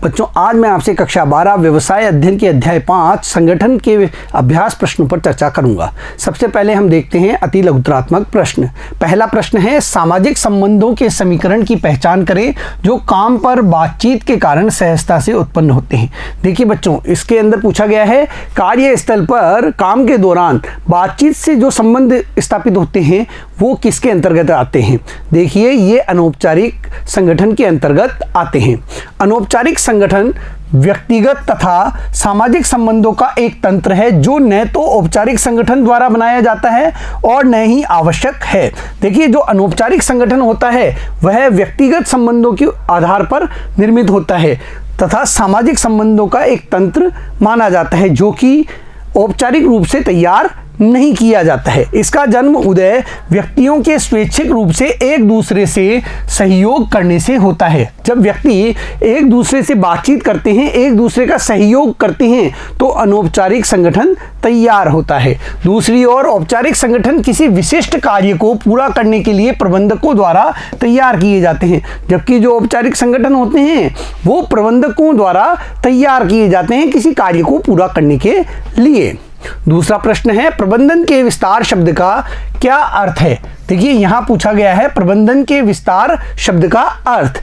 बच्चों, आज मैं आपसे कक्षा 12 व्यवसाय अध्ययन के अध्याय 5 संगठन के अभ्यास प्रश्नों पर चर्चा करूंगा। सबसे पहले हम देखते हैं अति लघुत्रात्मक प्रश्न। पहला प्रश्न है, सामाजिक संबंधों के समीकरण की पहचान करें जो काम पर बातचीत के कारण सहजता से उत्पन्न होते हैं। देखिए बच्चों, इसके अंदर पूछा गया है कार्यस्थल पर काम के दौरान बातचीत से जो संबंध स्थापित होते हैं वो किसके अंतर्गत आते हैं। देखिए, ये अनौपचारिक संगठन के अंतर्गत आते हैं। अनौपचारिक संगठन व्यक्तिगत तथा सामाजिक संबंधों का एक तंत्र है जो न तो औपचारिक संगठन द्वारा बनाया जाता है और न ही आवश्यक है। देखिए, जो अनौपचारिक संगठन होता है वह व्यक्तिगत संबंधों के आधार पर निर्मित होता है तथा सामाजिक संबंधों का एक तंत्र माना जाता है जो कि औपचारिक रूप से तैयार नहीं किया जाता है। इसका जन्म उदय व्यक्तियों के स्वैच्छिक रूप से एक दूसरे से सहयोग करने से होता है। जब व्यक्ति एक दूसरे से बातचीत करते हैं, एक दूसरे का सहयोग करते हैं, तो अनौपचारिक संगठन तैयार होता है। दूसरी ओर औपचारिक संगठन किसी विशिष्ट कार्य को पूरा करने के लिए प्रबंधकों द्वारा तैयार किए जाते हैं, जबकि जो औपचारिक संगठन होते हैं वो प्रबंधकों द्वारा तैयार किए जाते हैं किसी कार्य को पूरा करने के लिए। दूसरा प्रश्न है, प्रबंधन के विस्तार शब्द का क्या अर्थ है। देखिए, यहां पूछा गया है प्रबंधन के विस्तार शब्द का अर्थ।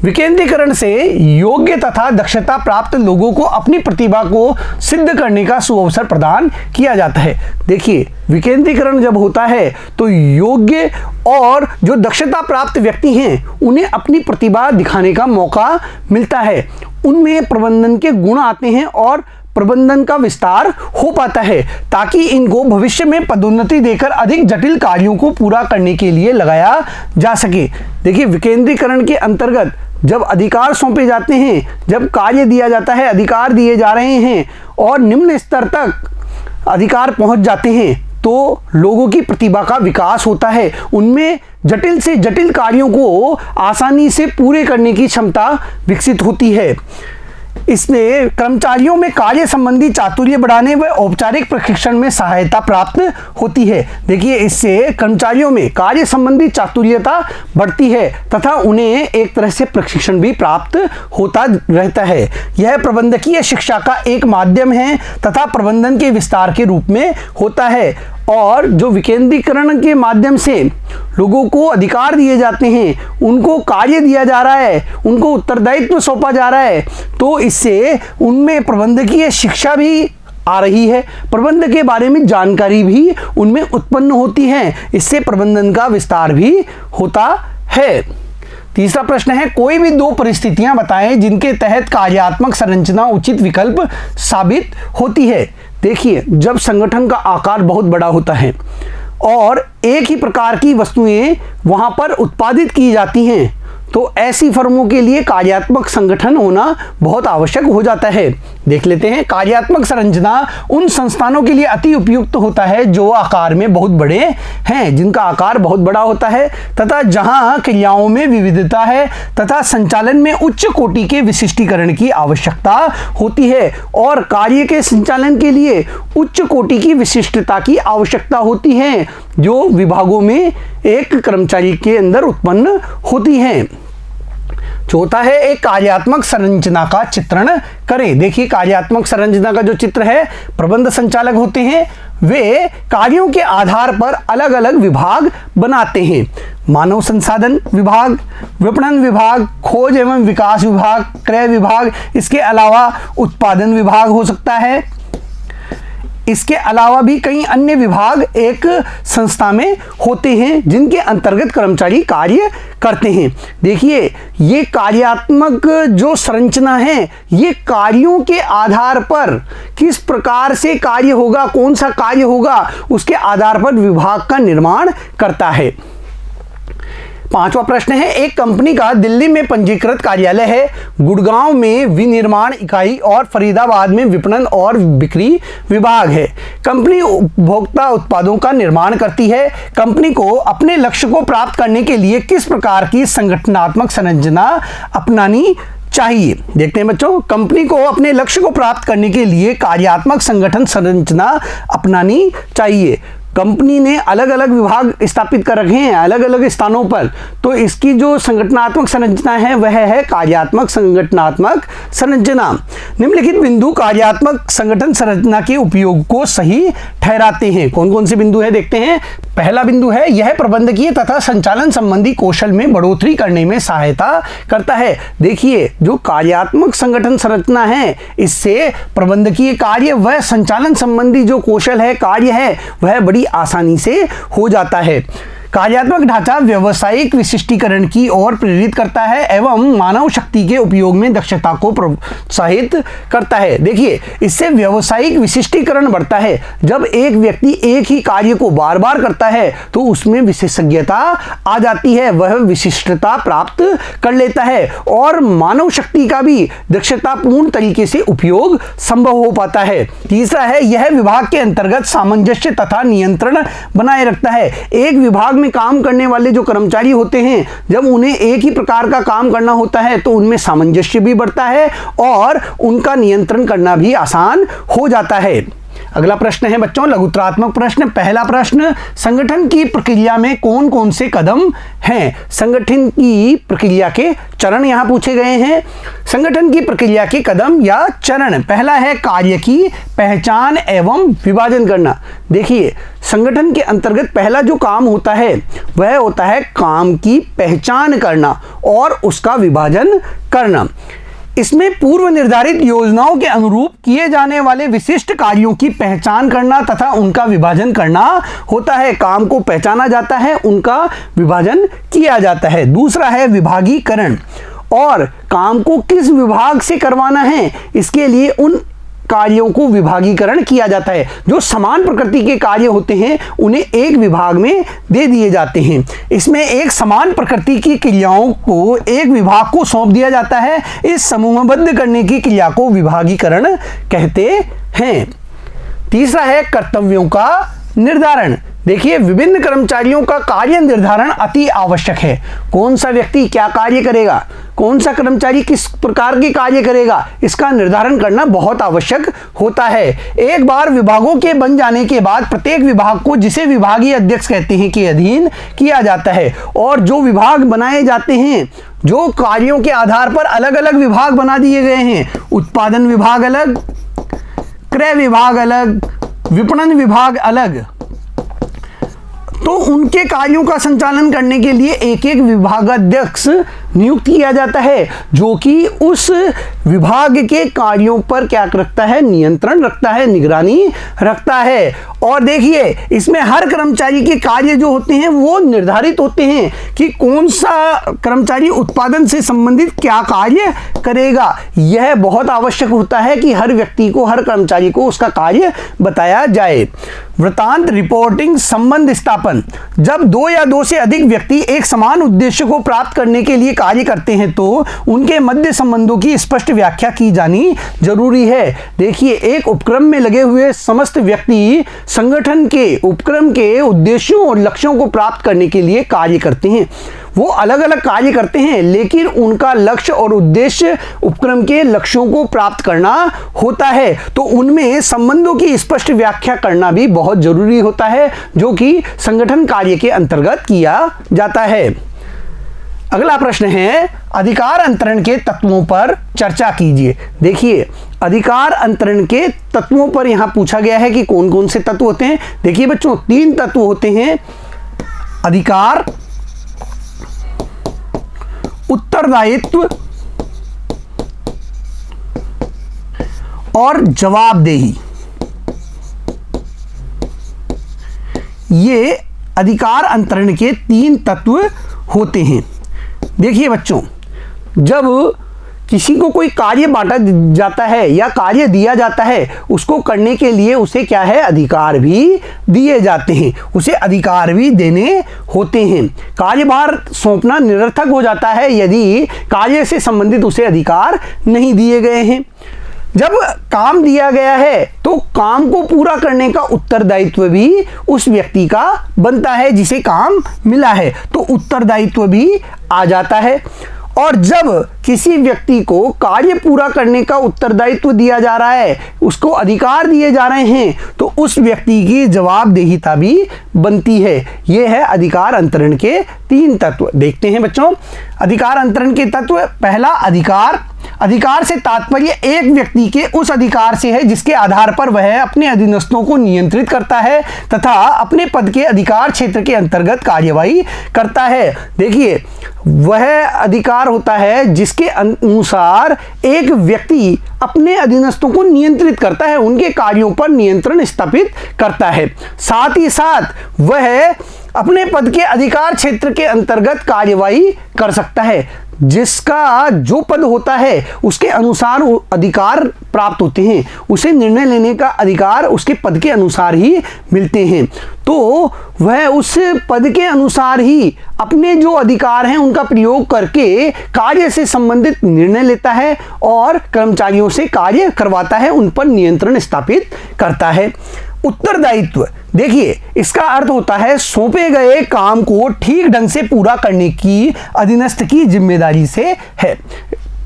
विकेंद्रीकरण से योग्य तथा दक्षता प्राप्त लोगों को अपनी प्रतिभा को सिद्ध करने का सुअवसर प्रदान किया जाता है। देखिए, विकेंद्रीकरण जब होता है तो योग्य और जो दक्षता प्राप्त व्यक्ति हैं उन्हें अपनी प्रतिभा दिखाने का मौका मिलता है। उनमें प्रबंधन के गुण आते हैं और प्रबंधन का विस्तार हो पाता है ताकि इनको भविष्य में पदोन्नति देकर अधिक जटिल कार्यों को पूरा करने के लिए लगाया जा सके। देखिए, विकेंद्रीकरण के अंतर्गत जब अधिकार सौंपे जाते हैं, जब कार्य दिया जाता है, अधिकार दिए जा रहे हैं और निम्न स्तर तक अधिकार पहुंच जाते हैं तो लोगों की प्रतिभा का विकास होता है। उनमें जटिल से जटिल कार्यों को आसानी से पूरे करने की क्षमता विकसित होती है। इसमें कर्मचारियों में कार्य संबंधी चातुर्य बढ़ाने व औपचारिक प्रशिक्षण में सहायता प्राप्त होती है। देखिए, इससे कर्मचारियों में कार्य संबंधी चातुर्यता बढ़ती है तथा उन्हें एक तरह से प्रशिक्षण भी प्राप्त होता रहता है। यह प्रबंधकीय शिक्षा का एक माध्यम है तथा प्रबंधन के विस्तार के रूप में होता है। और जो विकेंद्रीकरण के माध्यम से लोगों को अधिकार दिए जाते हैं, उनको कार्य दिया जा रहा है, उनको उत्तरदायित्व सौंपा जा रहा है, तो इससे उनमें प्रबंधकीय शिक्षा भी आ रही है, प्रबंधन के बारे में जानकारी भी उनमें उत्पन्न होती है। इससे प्रबंधन का विस्तार भी होता है। तीसरा प्रश्न है, कोई भी दो परिस्थितियां बताएं जिनके तहत कार्यात्मक संरचना उचित विकल्प साबित होती है। देखिए, जब संगठन का आकार बहुत बड़ा होता है और एक ही प्रकार की वस्तुएं वहां पर उत्पादित की जाती हैं तो ऐसी फर्मों के लिए कार्यात्मक संगठन होना बहुत आवश्यक हो जाता है। देख लेते हैं, कार्यात्मक संरचना उन संस्थानों के लिए अति उपयुक्त होता है जो आकार में बहुत बड़े हैं, जिनका आकार बहुत बड़ा होता है तथा जहां क्रियाओं में विविधता है तथा संचालन में उच्च कोटि के विशिष्टीकरण की आवश्यकता होती है। और कार्य के संचालन के लिए उच्च कोटि की विशिष्टता की आवश्यकता होती है जो विभागों में एक कर्मचारी के अंदर उत्पन्न होती है। चौथा है, एक कार्यात्मक संरचना का चित्रण करें। देखिए, कार्यात्मक संरचना का जो चित्र है, प्रबंध संचालक होते हैं, वे कार्यों के आधार पर अलग अलग विभाग बनाते हैं। मानव संसाधन विभाग, विपणन विभाग, खोज एवं विकास विभाग, क्रय विभाग, इसके अलावा उत्पादन विभाग हो सकता है। इसके अलावा भी कई अन्य विभाग एक संस्था में होते हैं जिनके अंतर्गत कर्मचारी कार्य करते हैं। देखिए, ये कार्यात्मक जो संरचना है, ये कार्यों के आधार पर किस प्रकार से कार्य होगा, कौन सा कार्य होगा, उसके आधार पर विभाग का निर्माण करता है। पांचवा प्रश्न है, एक कंपनी का दिल्ली में पंजीकृत कार्यालय है, गुड़गांव में विनिर्माण इकाई और फरीदाबाद में विपणन और बिक्री विभाग है। कंपनी उपभोक्ता उत्पादों का निर्माण करती है। कंपनी को अपने लक्ष्य को प्राप्त करने के लिए किस प्रकार की संगठनात्मक संरचना अपनानी चाहिए। देखते हैं बच्चों, कंपनी को अपने लक्ष्य को प्राप्त करने के लिए कार्यात्मक संगठन संरचना अपनानी चाहिए। कंपनी ने अलग अलग विभाग स्थापित कर रखे हैं अलग अलग स्थानों पर, तो इसकी जो संगठनात्मक संरचना है वह है कार्यात्मक संगठनात्मक संरचना। निम्नलिखित बिंदु कार्यात्मक संगठन संरचना के उपयोग को सही ठहराते हैं। कौन कौन से बिंदु है देखते हैं। पहला बिंदु है यह प्रबंधकीय तथा संचालन संबंधी कौशल में बढ़ोतरी करने में सहायता करता है। देखिए जो कार्यात्मक संगठन संरचना है इससे प्रबंधकीय कार्य व संचालन संबंधी जो कौशल है कार्य है वह बड़ी आसानी से हो जाता है। कार्यात्मक ढांचा व्यावसायिक विशिष्टीकरण की ओर प्रेरित करता है एवं मानव शक्ति के उपयोग में दक्षता को प्रोत्साहित करता है। देखिए इससे व्यावसायिक विशिष्टीकरण बढ़ता है। जब एक व्यक्ति एक ही कार्य को बार बार करता है तो उसमें विशेषज्ञता आ जाती है, वह विशिष्टता प्राप्त कर लेता है और मानव शक्ति का भी दक्षतापूर्ण तरीके से उपयोग संभव हो पाता है। तीसरा है यह विभाग के अंतर्गत सामंजस्य तथा नियंत्रण बनाए रखता है। एक विभाग में काम करने वाले जो कर्मचारी होते हैं जब उन्हें एक ही प्रकार का काम करना होता है तो उनमें सामंजस्य भी बढ़ता है और उनका नियंत्रण करना भी आसान हो जाता है। अगला प्रश्न है बच्चों लघुत्रात्मक प्रश्न। पहला प्रश्न संगठन की प्रक्रिया में कौन कौन से कदम हैं। संगठन की प्रक्रिया के चरण यहां पूछे गए हैं। संगठन की प्रक्रिया के कदम या चरण। पहला है कार्य की पहचान एवं विभाजन करना। देखिए संगठन के अंतर्गत पहला जो काम होता है वह होता है काम की पहचान करना और उसका विभाजन करना। इसमें पूर्व निर्धारित योजनाओं के अनुरूप किए जाने वाले विशिष्ट कार्यों की पहचान करना तथा उनका विभाजन करना होता है। काम को पहचाना जाता है, उनका विभाजन किया जाता है। दूसरा है विभागीकरण और काम को किस विभाग से करवाना है इसके लिए उन कार्यों को विभागीकरण किया जाता है। जो समान प्रकृति के कार्य होते हैं उन्हें एक विभाग में दे दिए जाते हैं। इसमें एक समान प्रकृति की क्रियाओं को एक विभाग को सौंप दिया जाता है। इस समूहबद्ध करने की क्रिया को विभागीकरण कहते हैं। तीसरा है कर्तव्यों का निर्धारण। देखिए विभिन्न कर्मचारियों का कार्य निर्धारण अति आवश्यक है। कौन सा व्यक्ति क्या कार्य करेगा, कौन सा कर्मचारी किस प्रकार के कार्य करेगा, इसका निर्धारण करना बहुत आवश्यक होता है। एक बार विभागों के बन जाने के बाद प्रत्येक विभाग को, जिसे विभागीय अध्यक्ष कहते हैं, के अधीन किया जाता है और जो विभाग बनाए जाते हैं, जो कार्यों के आधार पर अलग अलग विभाग बना दिए गए हैं, उत्पादन विभाग अलग, क्रय विभाग अलग, विपणन विभाग अलग, तो उनके कार्यों का संचालन करने के लिए एक एक विभागाध्यक्ष नियुक्त किया जाता है जो कि उस विभाग के कार्यों पर क्या रखता है, नियंत्रण रखता है, निगरानी रखता है। और देखिए इसमें हर कर्मचारी के कार्य जो होते हैं वो निर्धारित होते हैं कि कौन सा कर्मचारी उत्पादन से संबंधित क्या कार्य करेगा। यह बहुत आवश्यक होता है कि हर व्यक्ति को, हर कर्मचारी को उसका कार्य बताया जाए। वृत्तांत रिपोर्टिंग संबंध स्थापन। जब दो या दो से अधिक व्यक्ति एक समान उद्देश्य को प्राप्त करने के लिए कार्य करते हैं तो उनके मध्य संबंधों की स्पष्ट व्याख्या की जानी जरूरी है। देखिए एक उपक्रम में लगे हुए समस्त व्यक्ति संगठन के उपक्रम के उद्देश्यों और लक्ष्यों को प्राप्त करने के लिए कार्य करते हैं। वो अलग अलग कार्य करते हैं लेकिन उनका लक्ष्य और उद्देश्य उपक्रम के लक्ष्यों को प्राप्त करना होता है, तो उनमें संबंधों की स्पष्ट व्याख्या करना भी बहुत जरूरी होता है जो कि संगठन कार्य के अंतर्गत किया जाता है। अगला प्रश्न है अधिकार अंतरण के तत्वों पर चर्चा कीजिए। देखिए अधिकार अंतरण के तत्वों पर यहां पूछा गया है कि कौन कौन से तत्व होते हैं। देखिए बच्चों 3 तत्व होते हैं, अधिकार, उत्तरदायित्व और जवाबदेही। ये अधिकार अंतरण के 3 तत्व होते हैं। देखिए बच्चों जब किसी को कोई कार्य बांटा जाता है या कार्य दिया जाता है उसको करने के लिए उसे क्या है, अधिकार भी दिए जाते हैं, उसे अधिकार भी देने होते हैं। कार्यभार सौंपना निरर्थक हो जाता है यदि कार्य से संबंधित उसे अधिकार नहीं दिए गए हैं। जब काम दिया गया है तो काम को पूरा करने का उत्तरदायित्व भी उस व्यक्ति का बनता है जिसे काम मिला है, तो उत्तरदायित्व भी आ जाता है। और जब किसी व्यक्ति को कार्य पूरा करने का उत्तरदायित्व दिया जा रहा है, उसको अधिकार दिए जा रहे हैं, तो उस व्यक्ति की जवाबदेहिता भी बनती है। यह है अधिकार अंतरण के 3 तत्व। देखते हैं बच्चों अधिकार अंतरण के तत्व। पहला, अधिकार। अधिकार से तात्पर्य एक व्यक्ति के उस अधिकार से है जिसके आधार पर वह अपने अधीनस्थों को नियंत्रित करता है तथा अपने पद के अधिकार क्षेत्र के अंतर्गत कार्यवाही करता है। देखिए, वह अधिकार होता है जिसके अनुसार एक व्यक्ति अपने अधीनस्थों को नियंत्रित करता है, उनके कार्यों पर नियंत्रण स्थापित करता है। साथ ही साथ वह अपने पद के अधिकार क्षेत्र के अंतर्गत कार्यवाही कर सकता है। जिसका जो पद होता है उसके अनुसार अधिकार प्राप्त होते हैं, उसे निर्णय लेने का अधिकार उसके पद के अनुसार ही मिलते हैं। तो वह उस पद के अनुसार ही अपने जो अधिकार हैं उनका प्रयोग करके कार्य से संबंधित निर्णय लेता है और कर्मचारियों से कार्य करवाता है, उन पर नियंत्रण स्थापित करता है। उत्तरदायित्व, देखिए इसका अर्थ होता है सौंपे गए काम को ठीक ढंग से पूरा करने की अधीनस्थ की जिम्मेदारी से है।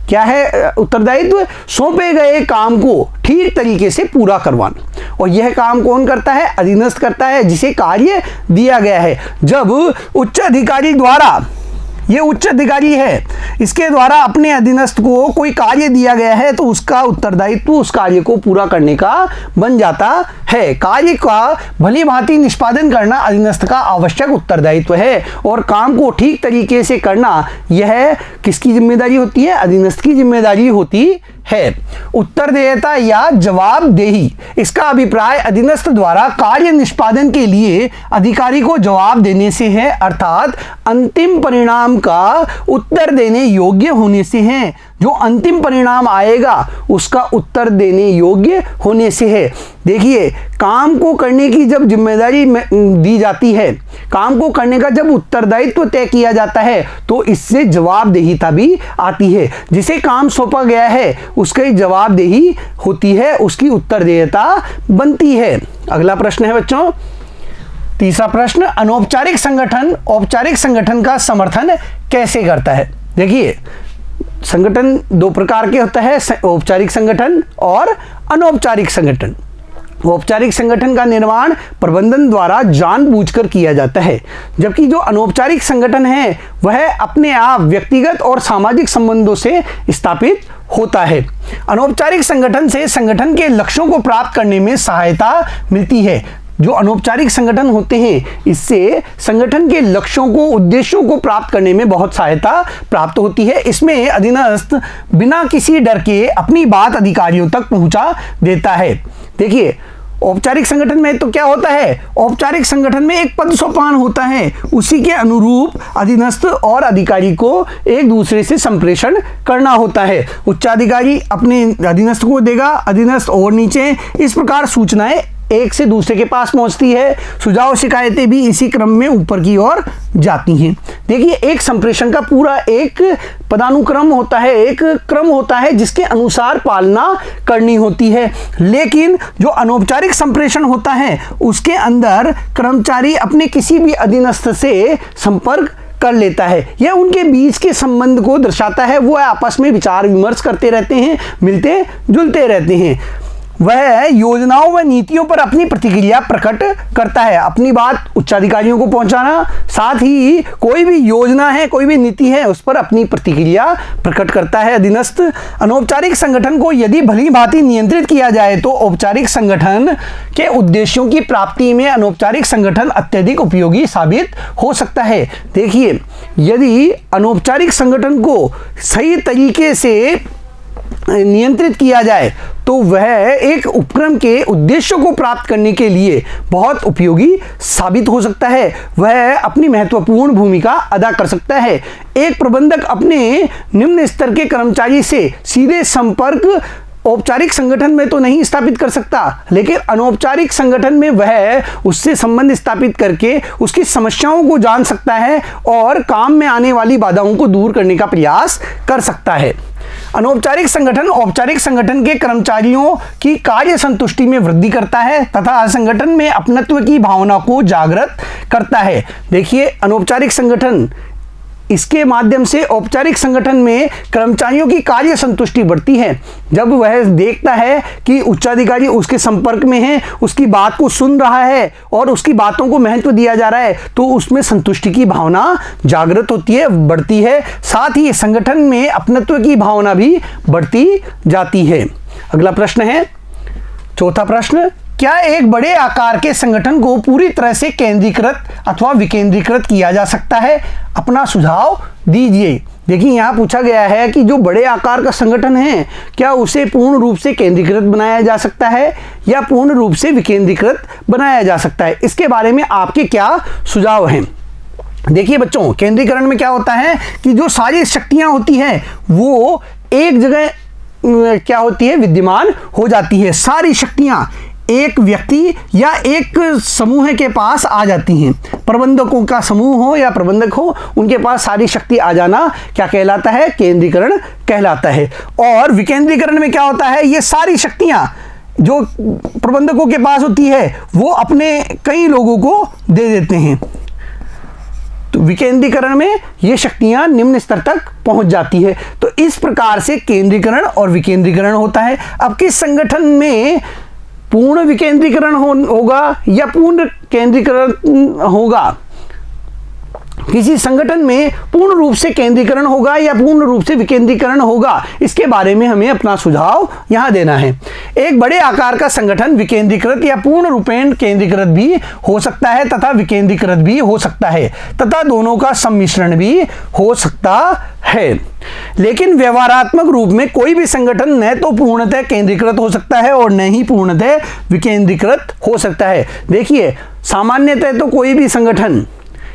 क्या है उत्तरदायित्व? सौंपे गए काम को ठीक तरीके से पूरा करवाना। और यह काम कौन करता है? अधीनस्थ करता है जिसे कार्य दिया गया है। जब उच्च अधिकारी द्वारा, ये उच्च अधिकारी है, इसके द्वारा अपने अधीनस्थ को कोई कार्य दिया गया है तो उसका उत्तरदायित्व उस कार्य को पूरा करने का बन जाता है। कार्य का भली भांति निष्पादन करना अधीनस्थ का आवश्यक उत्तरदायित्व है और काम को ठीक तरीके से करना यह किसकी जिम्मेदारी होती है? अधीनस्थ की जिम्मेदारी होती है। उत्तरदेयता या जवाबदेही, इसका अभिप्राय अधीनस्थ द्वारा कार्य निष्पादन के लिए अधिकारी को जवाब देने से है, अर्थात अंतिम परिणाम का उत्तर देने योग्य होने से है। जो अंतिम परिणाम आएगा उसका उत्तर देने योग्य होने से है। देखिए, काम को करने की जब जिम्मेदारी दी जाती है, काम को करने का जब उत्तरदायित्व तय किया जाता है तो इससे जवाबदेहिता भी आती है। जिसे काम सौंपा गया है उसकी जवाबदेही होती है, उसकी उत्तरदेयता बनती है। अगला प्रश्न है बच्चों, तीसरा प्रश्न, अनौपचारिक संगठन औपचारिक संगठन का समर्थन कैसे करता है? देखिए, संगठन 2 प्रकार के होता है, औपचारिक संगठन और अनौपचारिक संगठन। औपचारिक संगठन का निर्माण प्रबंधन द्वारा जानबूझकर किया जाता है, जबकि जो अनौपचारिक संगठन है वह अपने आप व्यक्तिगत और सामाजिक संबंधों से स्थापित होता है। अनौपचारिक संगठन से संगठन के लक्ष्यों को प्राप्त करने में सहायता मिलती है। जो अनौपचारिक संगठन होते हैं इससे संगठन के लक्ष्यों को, उद्देश्यों को प्राप्त करने में बहुत सहायता प्राप्त होती है। इसमें अधीनस्थ बिना किसी डर के अपनी बात अधिकारियों तक पहुंचा देता है। देखिए, औपचारिक संगठन में तो क्या होता है? औपचारिक संगठन में एक पद सोपान होता है, उसी के अनुरूप अधीनस्थ और अधिकारी को एक दूसरे से संप्रेषण करना होता है। उच्चाधिकारी अपने अधीनस्थ को देगा, अधीनस्थ और नीचे, इस प्रकार सूचनाएं एक से दूसरे के पास पहुंचती है। सुझाव शिकायतें भी इसी क्रम में ऊपर की ओर जाती हैं। देखिए, एक संप्रेषण का पूरा एक पदानुक्रम होता है, एक क्रम होता है जिसके अनुसार पालना करनी होती है। लेकिन जो अनौपचारिक संप्रेषण होता है उसके अंदर कर्मचारी अपने किसी भी अधीनस्थ से संपर्क कर लेता है। यह उनके बीच के संबंध को दर्शाता है। वो आपस में विचार विमर्श करते रहते हैं, मिलते जुलते रहते हैं। वह योजनाओं व नीतियों पर अपनी प्रतिक्रिया प्रकट करता है, अपनी बात उच्चाधिकारियों को पहुंचाना, साथ ही कोई भी योजना है, कोई भी नीति है, उस पर अपनी प्रतिक्रिया प्रकट करता है अधीनस्थ। अनौपचारिक संगठन को यदि भली भांति नियंत्रित किया जाए तो औपचारिक संगठन के उद्देश्यों की प्राप्ति में अनौपचारिक संगठन अत्यधिक उपयोगी साबित हो सकता है। देखिए, यदि अनौपचारिक संगठन को सही तरीके से नियंत्रित किया जाए तो वह एक उपक्रम के उद्देश्यों को प्राप्त करने के लिए बहुत उपयोगी साबित हो सकता है। वह अपनी महत्वपूर्ण भूमिका अदा कर सकता है। एक प्रबंधक अपने निम्न स्तर के कर्मचारी से सीधे संपर्क औपचारिक संगठन में तो नहीं स्थापित कर सकता, लेकिन अनौपचारिक संगठन में वह उससे संबंध स्थापित करके उसकी समस्याओं को जान सकता है और काम में आने वाली बाधाओं को दूर करने का प्रयास कर सकता है। अनौपचारिक संगठन औपचारिक संगठन के कर्मचारियों की कार्य संतुष्टि में वृद्धि करता है तथा संगठन में अपनत्व की भावना को जागृत करता है। देखिए, अनौपचारिक संगठन इसके माध्यम से औपचारिक संगठन में कर्मचारियों की कार्य संतुष्टि बढ़ती है। जब वह देखता है कि उच्चाधिकारी उसके संपर्क में है, उसकी बात को सुन रहा है और उसकी बातों को महत्व दिया जा रहा है, तो उसमें संतुष्टि की भावना जागृत होती है, बढ़ती है। साथ ही संगठन में अपनत्व की भावना भी बढ़ती जाती है। अगला प्रश्न है, चौथा प्रश्न, क्या एक बड़े आकार के संगठन को पूरी तरह से केंद्रीकृत अथवा विकेंद्रीकृत किया जा सकता है? अपना सुझाव दीजिए। देखिए, यहाँ पूछा गया है कि जो बड़े आकार का संगठन है, क्या उसे पूर्ण रूप से केंद्रीकृत बनाया जा सकता है या पूर्ण रूप से विकेंद्रीकृत बनाया जा सकता है? इसके बारे में आपके क्या सुझाव हैं? देखिए बच्चों, केंद्रीकरण में क्या होता है कि जो सारी शक्तियाँ होती हैं वो एक जगह क्या होती है, विद्यमान हो जाती है। सारी शक्तियाँ एक व्यक्ति या एक समूह के पास आ जाती हैं। प्रबंधकों का समूह हो या प्रबंधक हो, उनके पास सारी शक्ति आ जाना क्या कहलाता है? केंद्रीकरण कहलाता है। और विकेंद्रीकरण में क्या होता है, ये सारी शक्तियां जो प्रबंधकों के पास होती है वो अपने कई लोगों को दे देते हैं। तो विकेंद्रीकरण में ये शक्तियां निम्न स्तर तक पहुंच जाती है। तो इस प्रकार से केंद्रीकरण और विकेंद्रीकरण होता है। अब किस संगठन में पूर्ण विकेंद्रीकरण होगा या पूर्ण केंद्रीकरण होगा? किसी संगठन में पूर्ण रूप से केंद्रीकरण होगा या पूर्ण रूप से विकेंद्रीकरण होगा, इसके बारे में हमें अपना सुझाव यहां देना है। एक बड़े आकार का संगठन विकेंद्रीकृत या पूर्ण रूपेण केंद्रीकृत भी हो सकता है तथा विकेंद्रीकृत भी हो सकता है तथा दोनों का सम्मिश्रण भी हो सकता है। लेकिन व्यवहारात्मक रूप में कोई भी संगठन न तो पूर्णतः केंद्रीकृत हो सकता है और न ही पूर्णतः विकेंद्रीकृत हो सकता है। देखिए, सामान्यतः तो कोई भी संगठन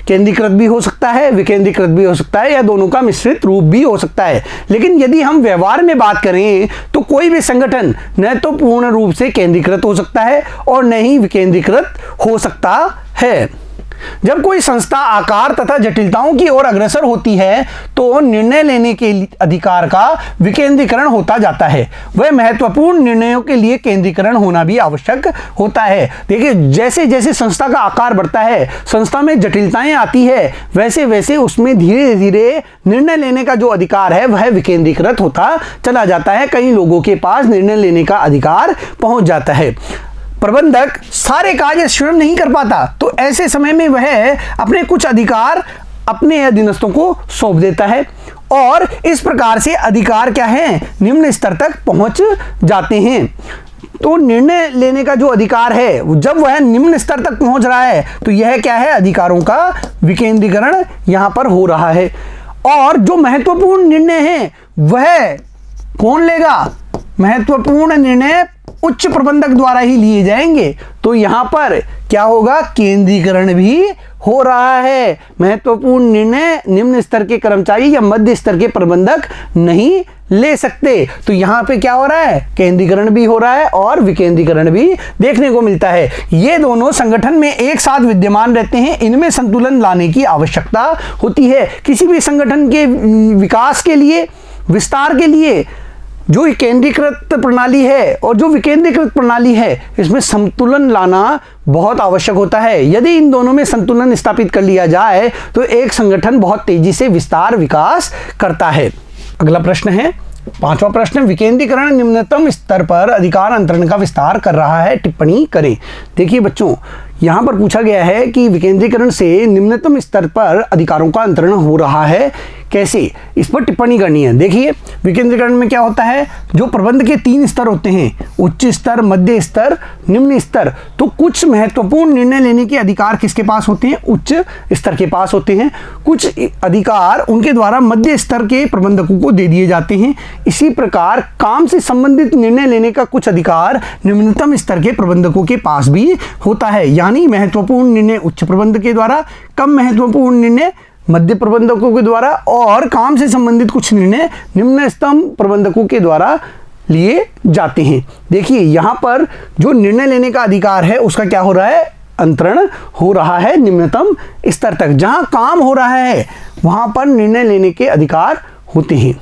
केंद्रीकृत भी हो सकता है, विकेंद्रीकृत भी हो सकता है या दोनों का मिश्रित रूप भी हो सकता है। लेकिन यदि हम व्यवहार में बात करें तो कोई भी संगठन न तो पूर्ण रूप से केंद्रीकृत हो सकता है और न ही विकेंद्रीकृत हो सकता है। जब कोई संस्था आकार तथा जटिलताओं की ओर अग्रसर होती है तो निर्णय लेने के अधिकार का विकेंद्रीकरण होता जाता है। वह महत्वपूर्ण निर्णयों के लिए केंद्रीकरण होना भी आवश्यक होता है। देखिए, जैसे जैसे संस्था का आकार बढ़ता है, संस्था में जटिलताएं आती है, वैसे वैसे उसमें धीरे धीरे निर्णय लेने का जो अधिकार है वह विकेंद्रीकृत होता चला जाता है। कई लोगों के पास निर्णय लेने का अधिकार पहुंच जाता है। प्रबंधक सारे कार्य स्वयं नहीं कर पाता, तो ऐसे समय में वह अपने कुछ अधिकार अपने अधीनस्थों को सौंप देता है और इस प्रकार से अधिकार क्या है, निम्न स्तर तक पहुंच जाते हैं। तो निर्णय लेने का जो अधिकार है, जब वह निम्न स्तर तक पहुंच रहा है तो यह क्या है, अधिकारों का विकेंद्रीकरण यहां पर हो रहा है। और जो महत्वपूर्ण निर्णय है वह कौन लेगा? महत्वपूर्ण निर्णय उच्च प्रबंधक द्वारा ही लिए जाएंगे। तो यहां पर क्या होगा, केंद्रीकरण भी हो रहा है। महत्वपूर्ण निर्णय निम्न स्तर के कर्मचारी या मध्य स्तर के प्रबंधक नहीं ले सकते। तो यहां पे क्या हो रहा है, केंद्रीकरण भी हो रहा है और विकेंद्रीकरण भी देखने को मिलता है। ये दोनों संगठन में एक साथ विद्यमान रहते हैं। इनमें संतुलन लाने की आवश्यकता होती है। किसी भी संगठन के विकास के लिए, विस्तार के लिए जो केंद्रीकृत प्रणाली है और जो विकेंद्रीकृत प्रणाली है, इसमें संतुलन लाना बहुत आवश्यक होता है। यदि इन दोनों में संतुलन स्थापित कर लिया जाए तो एक संगठन बहुत तेजी से विस्तार विकास करता है। अगला प्रश्न है, पांचवा प्रश्न, विकेंद्रीकरण निम्नतम स्तर पर अधिकार अंतरण का विस्तार कर रहा है, टिप्पणी करें। देखिए बच्चों, यहां पर पूछा गया है कि विकेंद्रीकरण से निम्नतम स्तर पर अधिकारों का अंतरण हो रहा है, कैसे, इस पर टिप्पणी करनी है। देखिए, विकेंद्रीकरण में क्या होता है, जो प्रबंध के 3 स्तर होते हैं, उच्च स्तर, मध्य स्तर, निम्न स्तर। तो कुछ महत्वपूर्ण निर्णय लेने के अधिकार किसके पास होते हैं, उच्च स्तर के पास होते हैं। कुछ अधिकार उनके द्वारा मध्य स्तर के प्रबंधकों को दे दिए जाते हैं। इसी प्रकार काम से संबंधित निर्णय लेने का कुछ अधिकार निम्नतम स्तर के प्रबंधकों के पास भी होता है। यानी महत्वपूर्ण निर्णय उच्च प्रबंधक के द्वारा, कम महत्वपूर्ण निर्णय मध्य प्रबंधकों के द्वारा और काम से संबंधित कुछ निर्णय निम्नतम प्रबंधकों के द्वारा लिए जाते हैं। देखिए, यहां पर जो निर्णय लेने का अधिकार है उसका क्या हो रहा है, अंतरण हो रहा है निम्नतम स्तर तक। जहां काम हो रहा है वहां पर निर्णय लेने के अधिकार होते हैं।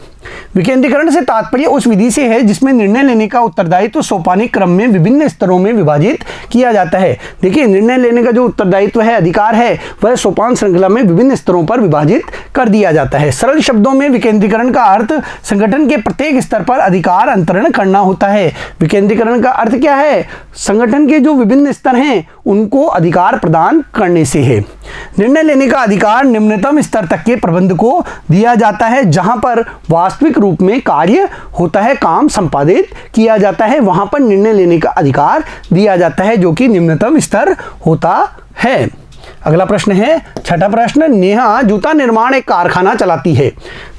विकेंद्रीकरण से तात्पर्य उस विधि से है जिसमें निर्णय लेने का उत्तरदायित्व सोपानिक क्रम में विभिन्न स्तरों में विभाजित किया जाता है। देखिए, निर्णय लेने का जो उत्तरदायित्व है, अधिकार है, वह सोपान श्रृंखला में विभिन्न स्तरों पर विभाजित कर दिया जाता है। सरल शब्दों में विकेंद्रीकरण का अर्थ संगठन के प्रत्येक स्तर पर अधिकार अंतरण करना होता है। विकेंद्रीकरण का अर्थ क्या है? संगठन के जो विभिन्न स्तर हैं उनको अधिकार प्रदान करने से है। निर्णय लेने का अधिकार निम्नतम स्तर तक के प्रबंध को दिया जाता है, जहां पर वास्तविक रूप में कार्य होता है, काम संपादित किया जाता है, वहां पर निर्णय लेने का अधिकार दिया जाता है, जो कि निम्नतम स्तर होता है। अगला प्रश्न है, छठा प्रश्न, नेहा जूता निर्माण एक कारखाना चलाती है।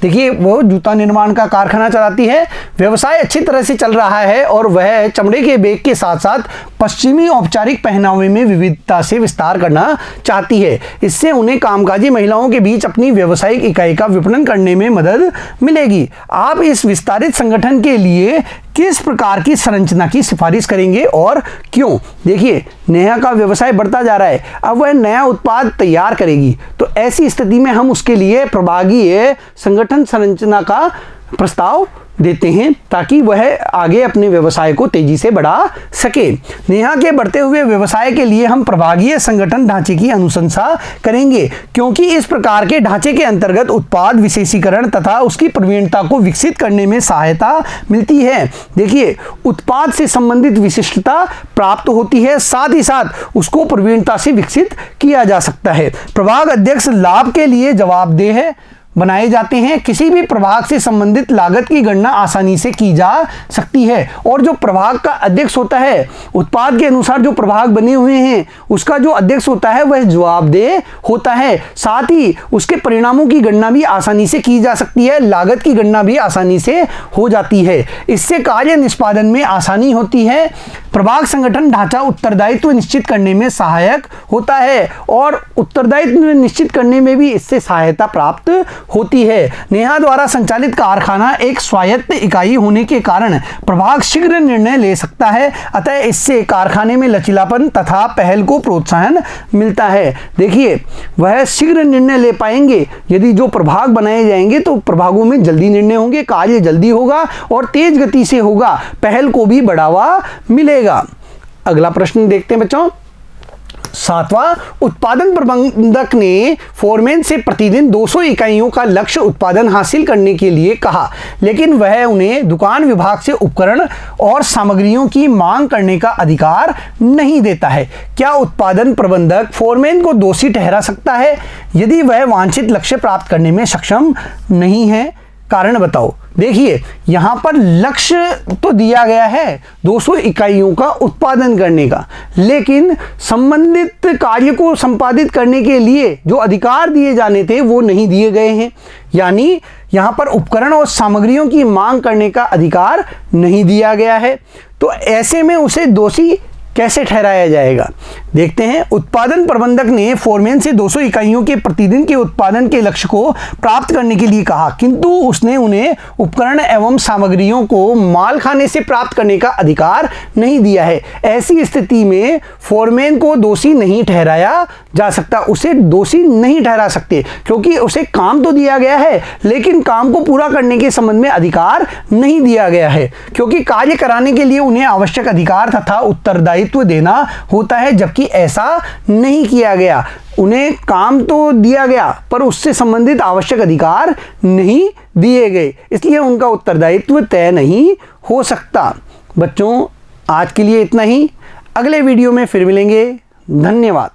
देखिए, वो जूता निर्माण का कारखाना चलाती है, व्यवसाय अच्छी तरह से चल रहा है और वह चमड़े के बैग के साथ साथ पश्चिमी औपचारिक पहनावे में विविधता से विस्तार करना चाहती है। इससे उन्हें कामकाजी महिलाओं के बीच अपनी व्यावसायिक इकाई का विपणन करने में मदद मिलेगी। आप इस विस्तारित संगठन के लिए किस प्रकार की संरचना की सिफारिश करेंगे और क्यों? देखिए, नेहा का व्यवसाय बढ़ता जा रहा है, अब वह नया उत्पाद तैयार करेगी, तो ऐसी स्थिति में हम उसके लिए प्रभागीय संगठन संरचना का प्रस्ताव देते हैं ताकि वह आगे अपने व्यवसाय को तेजी से बढ़ा सके। नेहा के बढ़ते हुए व्यवसाय के लिए हम प्रभागीय संगठन ढांचे की अनुशंसा करेंगे, क्योंकि इस प्रकार के ढांचे के अंतर्गत उत्पाद विशेषीकरण तथा उसकी प्रवीणता को विकसित करने में सहायता मिलती है। देखिए, उत्पाद से संबंधित विशिष्टता प्राप्त होती है, साथ ही साथ उसको प्रवीणता से विकसित किया जा सकता है। प्रभाग अध्यक्ष लाभ के लिए जवाबदेह है बनाए जाते हैं। किसी भी प्रभाग से संबंधित लागत की गणना आसानी से की जा सकती है और जो प्रभाग का अध्यक्ष होता है, उत्पाद के अनुसार जो प्रभाग बने हुए हैं उसका जो अध्यक्ष होता है वह जवाबदेह होता है। साथ ही उसके परिणामों की गणना भी आसानी से की जा सकती है, लागत की गणना भी आसानी से हो जाती है। इससे कार्य निष्पादन में आसानी होती है। प्रभाग संगठन ढांचा उत्तरदायित्व निश्चित करने में सहायक होता है और उत्तरदायित्व निश्चित करने में भी इससे सहायता प्राप्त होती है। नेहा द्वारा संचालित कारखाना एक स्वायत्त इकाई होने के कारण प्रभाग शीघ्र निर्णय ले सकता है, अतः इससे कारखाने में लचीलापन तथा पहल को प्रोत्साहन मिलता है। देखिए, वह शीघ्र निर्णय ले पाएंगे। यदि जो प्रभाग बनाए जाएंगे तो प्रभागों में जल्दी निर्णय होंगे, कार्य जल्दी होगा और तेज गति से होगा, पहल को भी बढ़ावा मिलेगा। अगला प्रश्न देखते हैं बच्चों। सातवां, उत्पादन प्रबंधक ने फोरमैन से प्रतिदिन 200 इकाइयों का लक्ष्य उत्पादन हासिल करने के लिए कहा, लेकिन वह उन्हें दुकान विभाग से उपकरण और सामग्रियों की मांग करने का अधिकार नहीं देता है। क्या उत्पादन प्रबंधक फोरमैन को दोषी ठहरा सकता है यदि वह वांछित लक्ष्य प्राप्त करने में सक्षम नहीं है? कारण बताओ। देखिए, यहां पर लक्ष्य तो दिया गया है 200 इकाइयों का उत्पादन करने का, लेकिन संबंधित कार्य को संपादित करने के लिए जो अधिकार दिए जाने थे वो नहीं दिए गए हैं। यानी यहां पर उपकरण और सामग्रियों की मांग करने का अधिकार नहीं दिया गया है, तो ऐसे में उसे दोषी कैसे ठहराया जाएगा? देखते हैं। उत्पादन प्रबंधक ने फोरमैन से 200 इकाइयों के प्रतिदिन के उत्पादन के लक्ष्य को प्राप्त करने के लिए कहा, किंतु उसने उन्हें उपकरण एवं सामग्रियों को मालखाने से प्राप्त करने का अधिकार नहीं दिया है। ऐसी स्थिति में फोरमैन को दोषी नहीं ठहराया जा सकता, उसे दोषी नहीं ठहरा सकते, क्योंकि उसे काम तो दिया गया है लेकिन काम को पूरा करने के संबंध में अधिकार नहीं दिया गया है, क्योंकि कार्य कराने के लिए उन्हें आवश्यक अधिकार तथा उत्तरदायित्व देना होता है, जबकि ऐसा नहीं किया गया। उन्हें काम तो दिया गया पर उससे संबंधित आवश्यक अधिकार नहीं दिए गए, इसलिए उनका उत्तरदायित्व तय नहीं हो सकता। बच्चों, आज के लिए इतना ही। अगले वीडियो में फिर मिलेंगे। धन्यवाद।